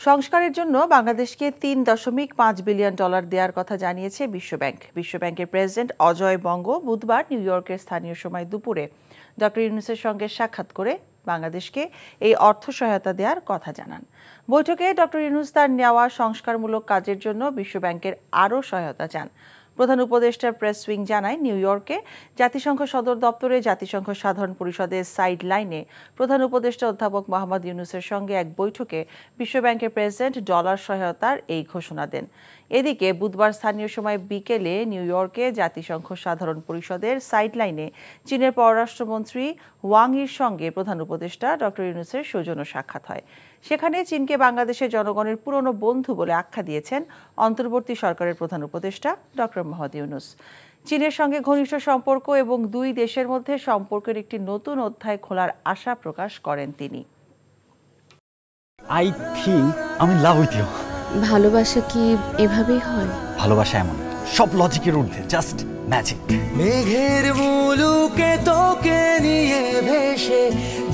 সংস্কারের জন্য বাংলাদেশকে $3.5 বিলিয়ন দেওয়ার কথা জানিয়েছে বিশ্বব্যাংক। বিশ্বব্যাংকের প্রেসিডেন্ট অজয় বঙ্গ বুধবার নিউ ইয়র্কের স্থানীয় সময় দুপুরে ডক্টর ইউনূসের সঙ্গে সাক্ষাৎ করে বাংলাদেশকে এই অর্থ সহায়তা দেওয়ার কথা জানান। বৈঠকে ডক্টর ইউনূস তার নেওয়া সংস্কারমূলক কাজের জন্য বিশ্বব্যাংকের আরও সহায়তা চান। প্রধান উপদেষ্টার প্রেস উইং জানায়, নিউ ইয়র্কে জাতিসংঘ সদর দপ্তরে জাতিসংঘ সাধারণ পরিষদের সাইড লাইনে প্রধান উপদেষ্টা অধ্যাপক মোহাম্মদ ইউনূসের সঙ্গে এক বৈঠকে বিশ্বব্যাংকের প্রেসিডেন্ট ডলার সহায়তার এই ঘোষণা দেন। এদিকে বুধবার স্থানীয় সময় বিকেলে নিউ ইয়র্কে জাতিসংঘ সাধারণ পরিষদের সাইড লাইনে চীনের পররাষ্ট্রমন্ত্রী ওয়াং ইর সঙ্গে প্রধান উপদেষ্টা ডক্টর ইউনূসের সৌজন্য সাক্ষাৎ হয়। সেখানে চীনকে বাংলাদেশের জনগণের পুরনো বন্ধু বলে আখ্যা দিয়েছেন অন্তর্বর্তী সরকারের প্রধান উপদেষ্টা ডক্টর মোহাম্মদ ইউনূস। চীনের সঙ্গে ঘনিষ্ঠ সম্পর্ক এবং দুই দেশের মধ্যে সম্পর্কের একটি নতুন অধ্যায় খোলার আশা প্রকাশ করেন তিনি। আই থিংক আমি লাভ উইথ ইউ। ভালোবাসা কি এভাবেই হয়? ভালোবাসা এমন সব লজিকের ঊর্ধ্বে, জাস্ট ম্যাজিক। মেঘের মুলুকে তোকে নিয়ে ভেসে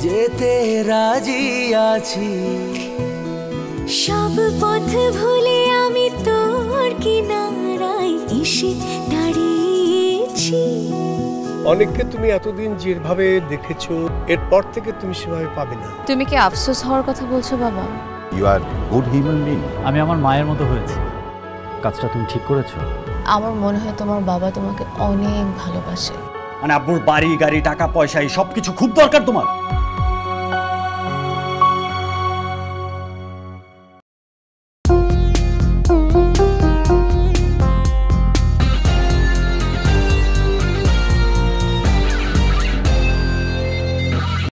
যেতে রাজি আছি, সব পথ ভুলে আমি তোর কিনারায় এসে দাঁড়িয়েছি। অনেককে তুমি এতদিন যেভাবে দেখেছো, এরপর থেকে তুমি সেভাবে পাবে না। তুমি কি আফসোস হওয়ার কথা বলছো বাবা? You are good human being. আমি আমার মায়ের মতো হয়েছি। কাজটা তুমি ঠিক করেছো। আমার মনে হয় তোমার বাবা তোমাকে অনেক ভালোবাসে। মানে আব্বুর বাড়ি গাড়ি টাকা পয়সা এই সবকিছু খুব দরকার তোমার।